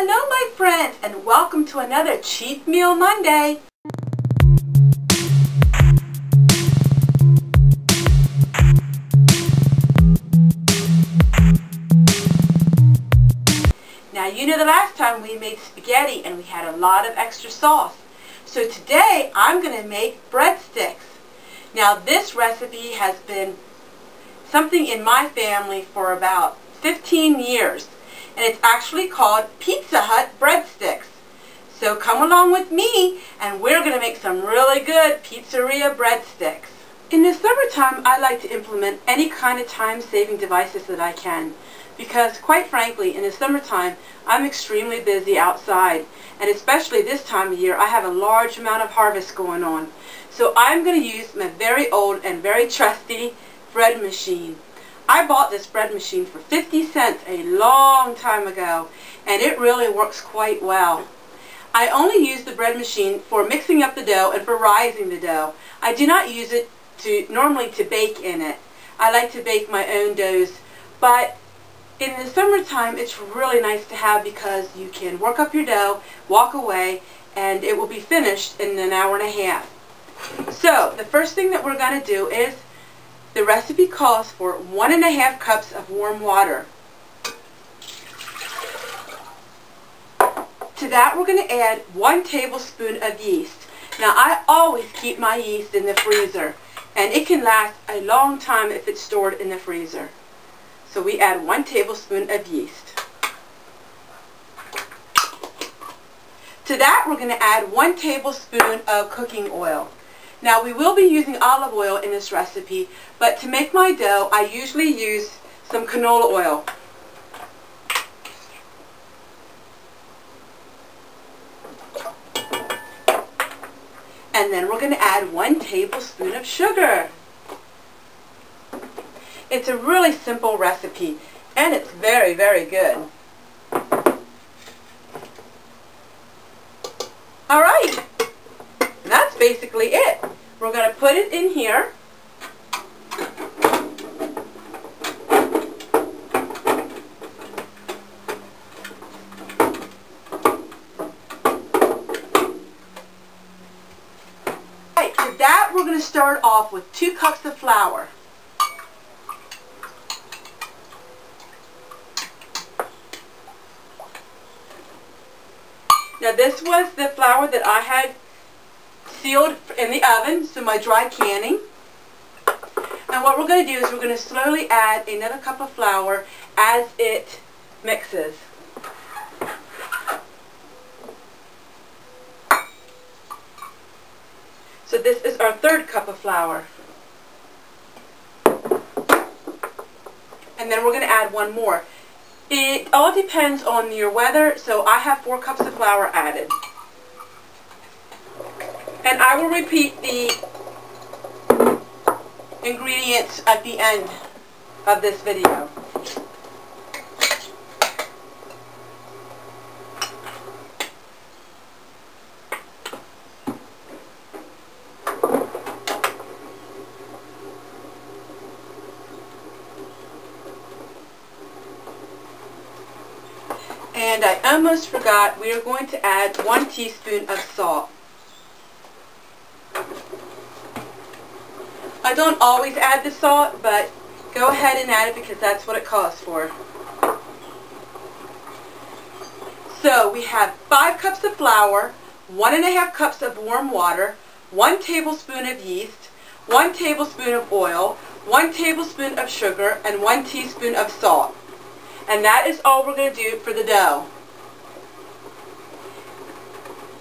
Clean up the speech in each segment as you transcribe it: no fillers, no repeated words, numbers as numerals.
Hello my friends, and welcome to another Cheat Meal Monday. Now you know the last time we made spaghetti and we had a lot of extra sauce. So today I'm going to make breadsticks. Now this recipe has been something in my family for about 15 years. And it's actually called Pizza Hut breadsticks. So come along with me and we're going to make some really good pizzeria breadsticks. In the summertime, I like to implement any kind of time-saving devices that I can. Because quite frankly, in the summertime, I'm extremely busy outside. And especially this time of year, I have a large amount of harvest going on. So I'm going to use my very old and very trusty bread machine. I bought this bread machine for 50 cents a long time ago, and it really works quite well. I only use the bread machine for mixing up the dough and for rising the dough. I do not use it normally to bake in it. I like to bake my own doughs, but in the summertime it's really nice to have because you can work up your dough, walk away, and it will be finished in an hour and a half. So the first thing that we're going to do is, the recipe calls for 1½ cups of warm water. To that we're going to add 1 tablespoon of yeast. Now I always keep my yeast in the freezer, and it can last a long time if it's stored in the freezer. So we add 1 tablespoon of yeast. To that we're going to add 1 tablespoon of cooking oil. Now we will be using olive oil in this recipe, but to make my dough I usually use some canola oil. And then we're going to add 1 tablespoon of sugar. It's a really simple recipe and it's very, very good. Alright, that's basically it. We're going to put it in here. Right, to that we're going to start off with 2 cups of flour. Now this was the flour that I had sealed in the oven, so my dry canning. And what we're going to do is we're going to slowly add another cup of flour as it mixes. So this is our 3rd cup of flour. And then we're going to add 1 more. It all depends on your weather, so I have 4 cups of flour added. And I will repeat the ingredients at the end of this video. And I almost forgot, we are going to add 1 teaspoon of salt. I don't always add the salt, but go ahead and add it because that's what it calls for. So we have 5 cups of flour, 1½ cups of warm water, 1 tablespoon of yeast, 1 tablespoon of oil, 1 tablespoon of sugar, and 1 teaspoon of salt. And that is all we're going to do for the dough.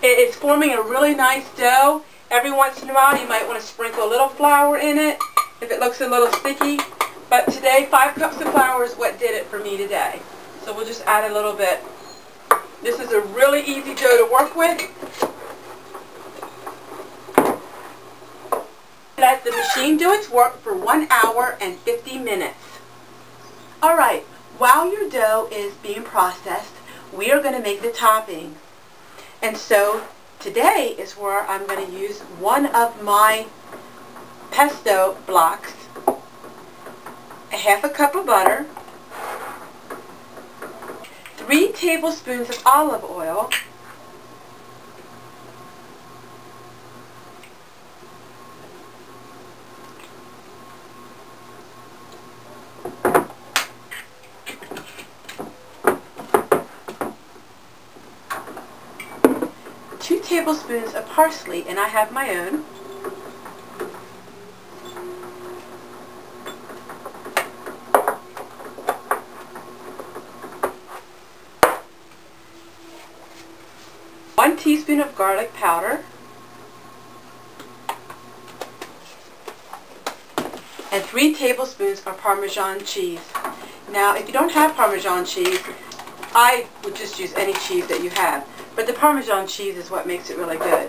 It is forming a really nice dough. Every once in a while you might want to sprinkle a little flour in it if it looks a little sticky. But today 5 cups of flour is what did it for me today. So we'll just add a little bit. This is a really easy dough to work with. Let the machine do its work for 1 hour and 50 minutes. Alright, while your dough is being processed, we are going to make the topping. And so today is where I'm going to use 1 of my pesto blocks, a 1/2 cup of butter, 3 tablespoons of olive oil, 2 tablespoons of parsley, and I have my own. One teaspoon of garlic powder, and 3 tablespoons of Parmesan cheese. Now, if you don't have Parmesan cheese, I would just use any cheese that you have. But the Parmesan cheese is what makes it really good.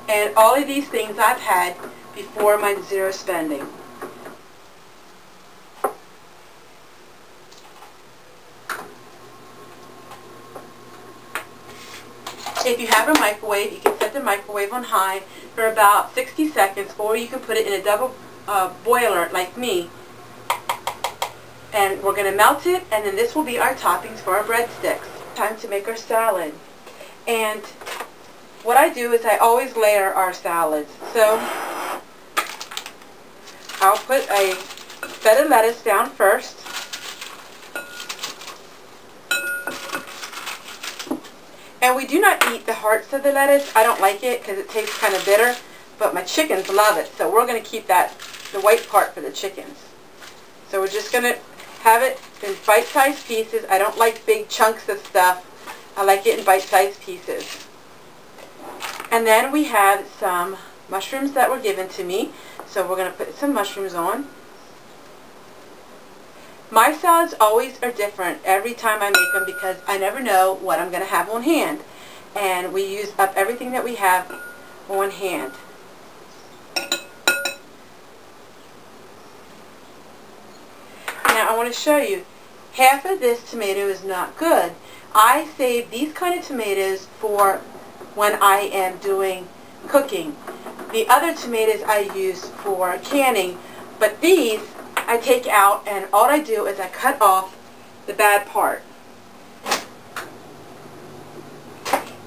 And all of these things I've had before my zero spending. If you have a microwave, you can set the microwave on high for about 60 seconds, or you can put it in a double boiler like me. And we're going to melt it, and then this will be our toppings for our breadsticks. Time to make our salad. And what I do is I always layer our salads. So I'll put a bed of lettuce down first. And we do not eat the hearts of the lettuce. I don't like it because it tastes kind of bitter, but my chickens love it. So we're going to keep that, the white part, for the chickens. So we're just going to have it in bite-sized pieces. I don't like big chunks of stuff. I like it in bite-sized pieces. And then we have some mushrooms that were given to me. So we're going to put some mushrooms on. My salads always are different every time I make them because I never know what I'm going to have on hand. And we use up everything that we have on hand. Now I want to show you, half of this tomato is not good. I save these kind of tomatoes for when I am doing cooking. The other tomatoes I use for canning, but these I take out, and all I do is I cut off the bad part.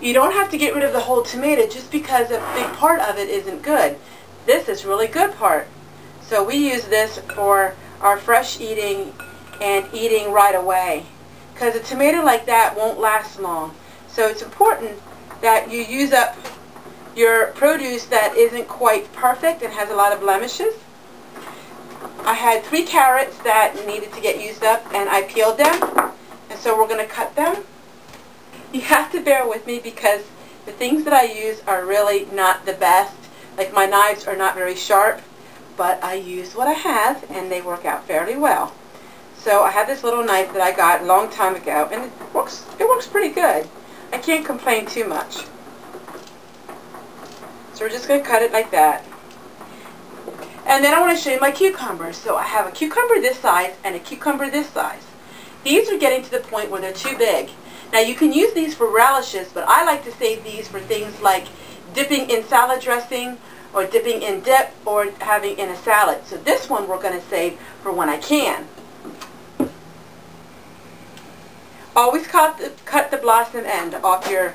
You don't have to get rid of the whole tomato just because a big part of it isn't good. This is really good part. So we use this for our fresh eating and eating right away. Because a tomato like that won't last long. So it's important that you use up your produce that isn't quite perfect and has a lot of blemishes. I had 3 carrots that needed to get used up, and I peeled them, and so we're going to cut them. You have to bear with me because the things that I use are really not the best. Like my knives are not very sharp, but I use what I have, and they work out fairly well. So I have this little knife that I got a long time ago, and it works pretty good. I can't complain too much. So we're just going to cut it like that. And then I want to show you my cucumbers. So I have a cucumber this size and a cucumber this size. These are getting to the point where they're too big. Now you can use these for relishes, but I like to save these for things like dipping in salad dressing, or dipping in dip, or having in a salad. So this one we're going to save for when I can. Always cut the blossom end off your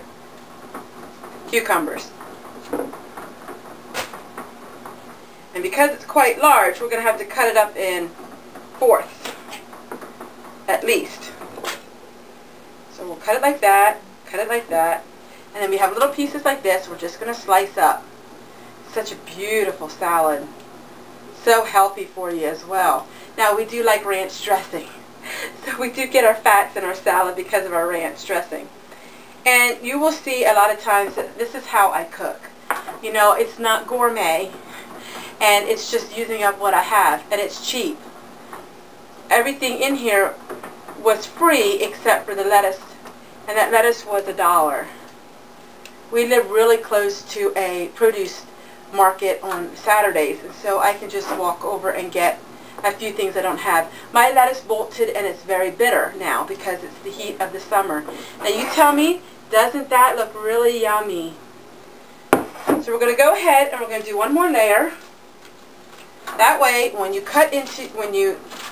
cucumbers. And because it's quite large, we're going to have to cut it up in fourths, at least. So we'll cut it like that, and then we have little pieces like this we're just going to slice up. Such a beautiful salad. So healthy for you as well. Now we do like ranch dressing. So we do get our fats in our salad because of our ranch dressing. And you will see a lot of times that this is how I cook. You know, it's not gourmet, and it's just using up what I have, and it's cheap. Everything in here was free except for the lettuce, and that lettuce was $1. We live really close to a produce market on Saturdays, and so I can just walk over and get a few things I don't have. My lettuce bolted, and it's very bitter now because it's the heat of the summer. Now you tell me, doesn't that look really yummy? So we're going to go ahead and we're going to do one more layer. That way, when you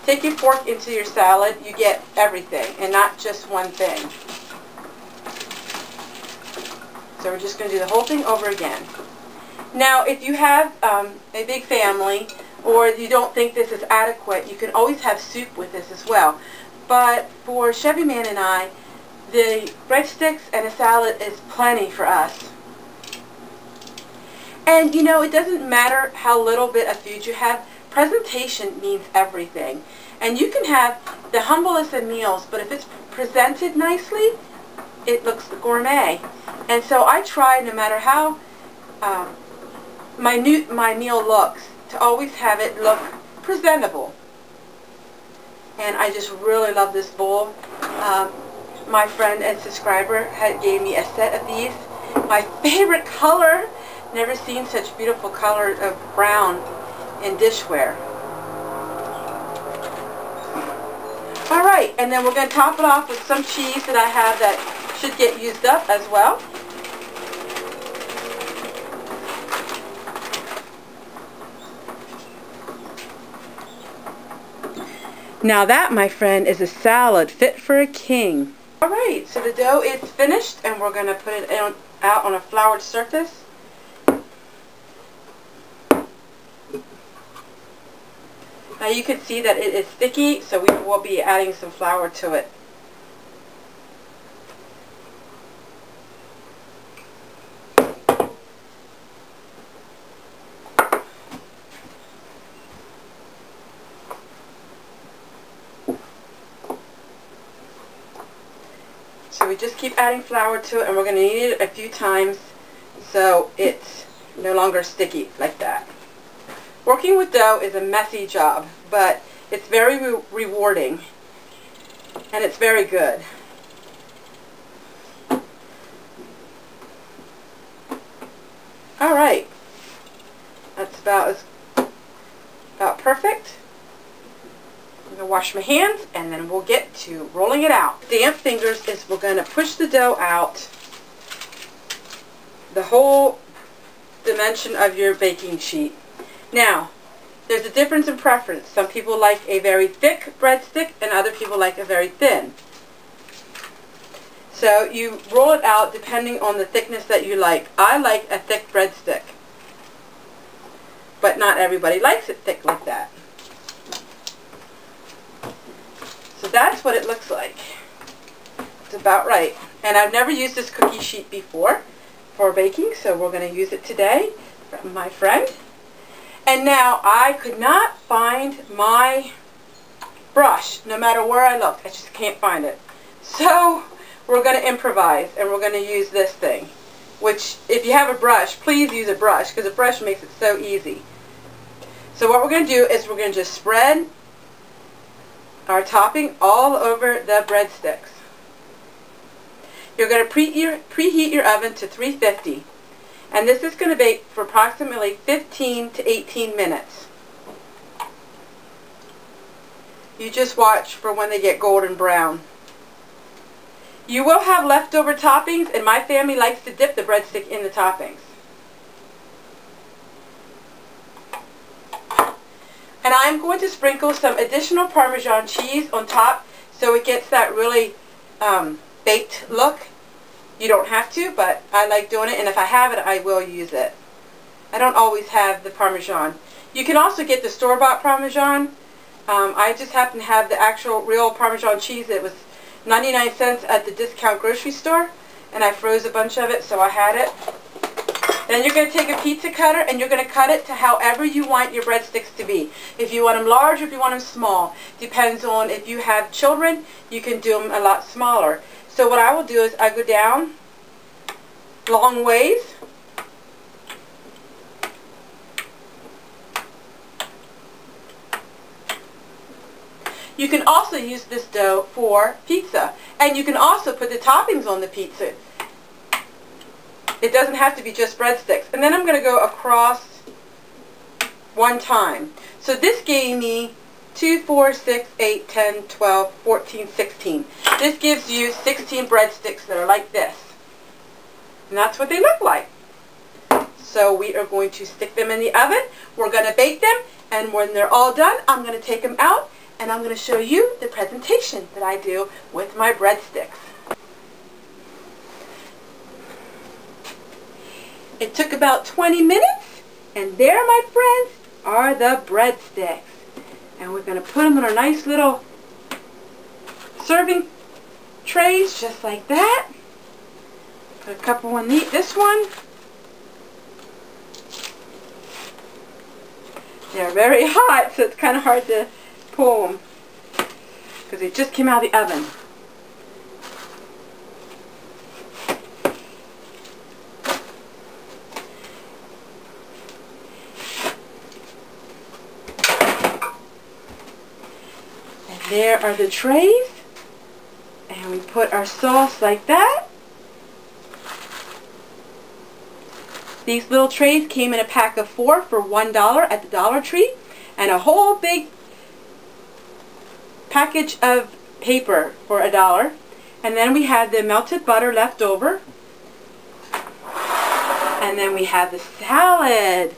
take your fork into your salad, you get everything and not just one thing. So we're just going to do the whole thing over again. Now, if you have a big family or you don't think this is adequate, you can always have soup with this as well. But for Chevy Man and I, the breadsticks and a salad is plenty for us. And you know, it doesn't matter how little bit of food you have. Presentation means everything. And you can have the humblest of meals, but if it's presented nicely, it looks gourmet. And so I try, no matter how my meal looks, to always have it look presentable. And I just really love this bowl. My friend and subscriber gave me a set of these. My favorite color. Never seen such beautiful color of brown in dishware. Alright, and then we're going to top it off with some cheese that I have that should get used up as well. Now that, my friend, is a salad fit for a king. Alright, so the dough is finished and we're going to put it out on a floured surface. Now you can see that it is sticky, so we will be adding some flour to it. So we just keep adding flour to it, and we're going to knead it a few times so it's no longer sticky like that. Working with dough is a messy job, but it's very rewarding, and it's very good. Alright, that's about perfect. I'm going to wash my hands, and then we'll get to rolling it out. Damp fingers is we're going to push the dough out the whole dimension of your baking sheet. Now, there's a difference in preference. Some people like a very thick breadstick and other people like a very thin. So you roll it out depending on the thickness that you like. I like a thick breadstick, but not everybody likes it thick like that. So that's what it looks like. It's about right. And I've never used this cookie sheet before for baking, so we're going to use it today from my friend. And now I could not find my brush, no matter where I looked. I just can't find it. So we're going to improvise, and we're going to use this thing. Which, if you have a brush, please use a brush, because a brush makes it so easy. So what we're going to do is we're going to just spread our topping all over the breadsticks. You're going to preheat your oven to 350. And this is going to bake for approximately 15 to 18 minutes. You just watch for when they get golden brown. You will have leftover toppings, and my family likes to dip the breadstick in the toppings. And I'm going to sprinkle some additional Parmesan cheese on top so it gets that really baked look. You don't have to, but I like doing it, and if I have it, I will use it. I don't always have the Parmesan. You can also get the store-bought Parmesan. I just happen to have the actual real Parmesan cheese. It was 99 cents at the discount grocery store, and I froze a bunch of it, so I had it. Then you're going to take a pizza cutter, and you're going to cut it to however you want your breadsticks to be. If you want them large or if you want them small. Depends on if you have children, you can do them a lot smaller. So what I will do is I go down long ways. You can also use this dough for pizza. And you can also put the toppings on the pizza. It doesn't have to be just breadsticks. And then I'm going to go across one time. So this gave me 2, 4, 6, 8, 10, 12, 14, 16. This gives you 16 breadsticks that are like this. And that's what they look like. So we are going to stick them in the oven. We're going to bake them. And when they're all done, I'm going to take them out. And I'm going to show you the presentation that I do with my breadsticks. It took about 20 minutes, and there, my friends, are the breadsticks. And we're going to put them in our nice little serving trays, just like that. Put a couple in this one. They're very hot, so it's kind of hard to pull them because they just came out of the oven. And there are the trays. And we put our sauce like that. These little trays came in a pack of 4 for $1 at the Dollar Tree, and a whole big package of paper for $1. And then we had the melted butter left over. And then we have the salad.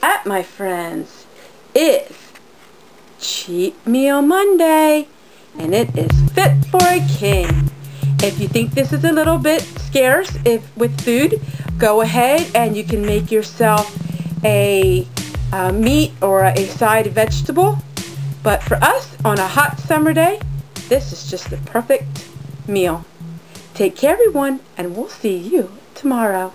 That, my friends, is Cheap Meal Monday, and it is fit for a king. If you think this is a little bit scarce with food, go ahead and you can make yourself a meat or a side vegetable. But for us, on a hot summer day, this is just the perfect meal. Take care, everyone, and we'll see you tomorrow.